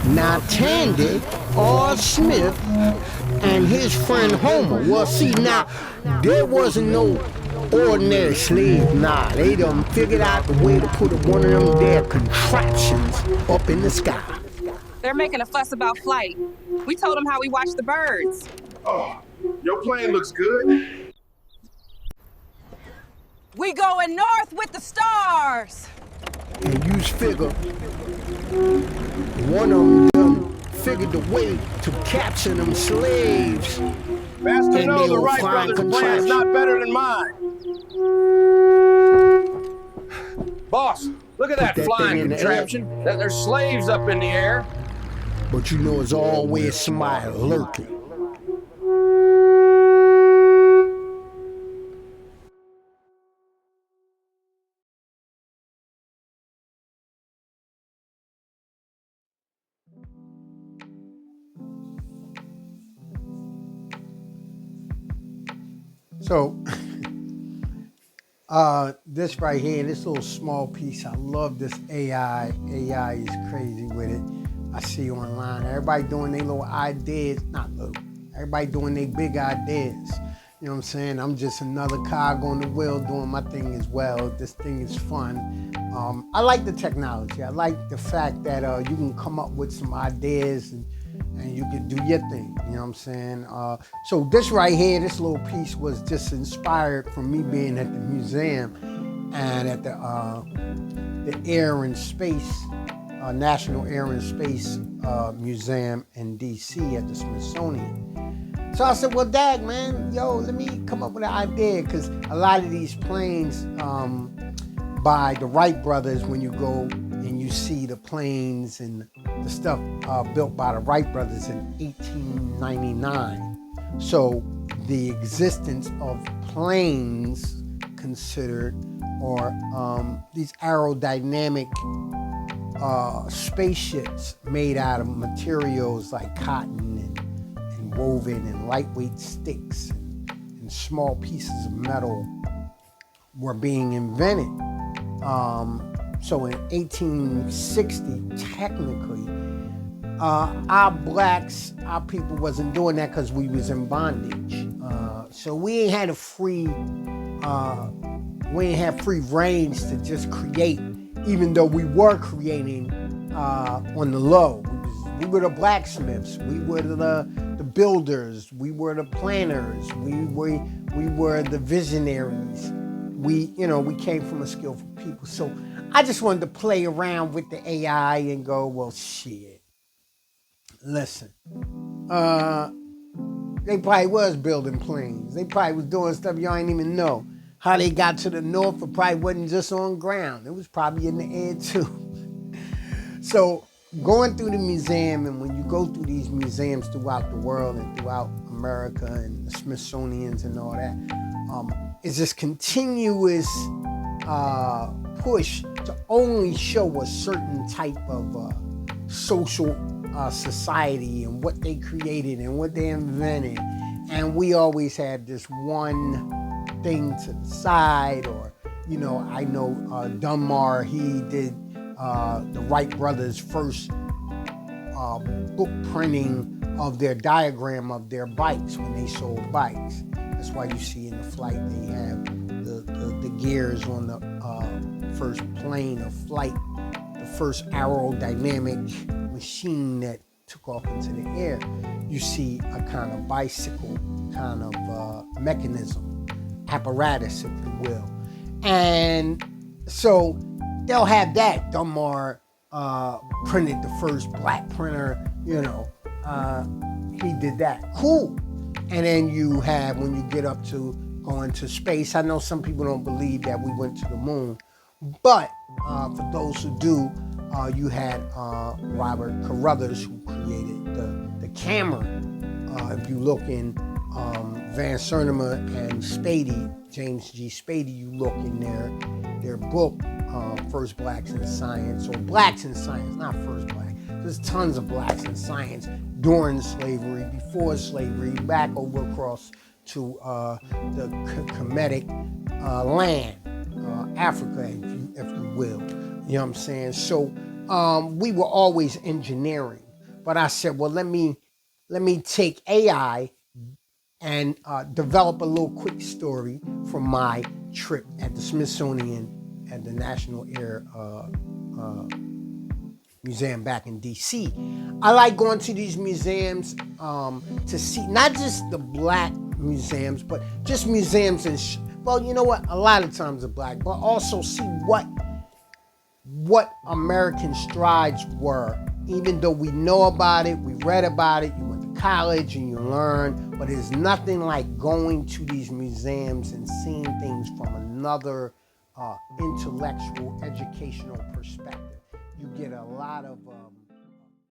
Now Tandy or Smith and his friend Homer, well see now, there wasn't no ordinary slave. Nah, they done figured out the way to put one of them there contraptions up in the sky. They're making a fuss about flight. We told them how we watch the birds. Oh, your plane looks good. We going north with the stars. And you figure one of them done figured the way to capture them slaves. Master knows the Wright brothers' plan is not better than mine. Boss, look at that flying contraption. There's slaves up in the air. But you know it's always somebody lurking. So, this right here, this little small piece, I love this AI. AI is crazy with it. I see online, everybody doing their little ideas, not little, everybody doing their big ideas. You know what I'm saying? I'm just another cog on the wheel doing my thing as well. This thing is fun. I like the technology. I like the fact that you can come up with some ideas and you can do your thing, you know what I'm saying? So this right here, this little piece was just inspired from me being at the museum and at the Air and Space, National Air and Space Museum in DC at the Smithsonian. So I said, well, Dag, man, yo, let me come up with an idea, because a lot of these planes by the Wright brothers, when you go and you see the planes and the stuff built by the Wright brothers in 1899. So the existence of planes considered, or these aerodynamic spaceships made out of materials like cotton and woven and lightweight sticks and small pieces of metal were being invented. So in 1860, technically, our people wasn't doing that because we was in bondage. So we ain't had free range to just create, even though we were creating on the low. We were the blacksmiths, we were the builders, we were the planners, we were the visionaries. We came from a skillful people. So I just wanted to play around with the AI and go, well, shit. Listen, they probably was building planes. They probably was doing stuff y'all ain't even know. How they got to the north, it probably wasn't just on ground. It was probably in the air too. So going through the museum, and when you go through these museums throughout the world and throughout America and the Smithsonians and all that, it's this continuous push to only show a certain type of social society and what they created and what they invented. And we always had this one thing to the side, or, I know Dunbar, he did the Wright brothers' first book printing of their diagram of their bikes when they sold bikes. That's why you see in the flight they have the gears on the first plane of flight, the first aerodynamic machine that took off into the air. You see a kind of bicycle kind of mechanism, apparatus, if you will. And so they'll have that. Dunbar printed the first black printer, he did that. Cool. And then you have, when you get up to going to space, I know some people don't believe that we went to the moon, but for those who do, you had Robert Carruthers, who created the camera. If you look in Van Cernema and Spady, James G. Spady, you look in their book, First Blacks in Science, or Blacks in Science, not First Black. There's tons of blacks in science during slavery, before slavery, back over across to the Kemetic land, Africa, if you will. You know what I'm saying? So we were always engineering, but I said, well, let me take AI and develop a little quick story from my trip at the Smithsonian at the National Air Museum back in DC. I like going to these museums to see not just the black museums, but just museums and well, you know what? A lot of times they're black, but also see what American strides were. Even though we know about it, we read about it, you went to college and you learned, but it's nothing like going to these museums and seeing things from another intellectual, educational perspective. You get a lot of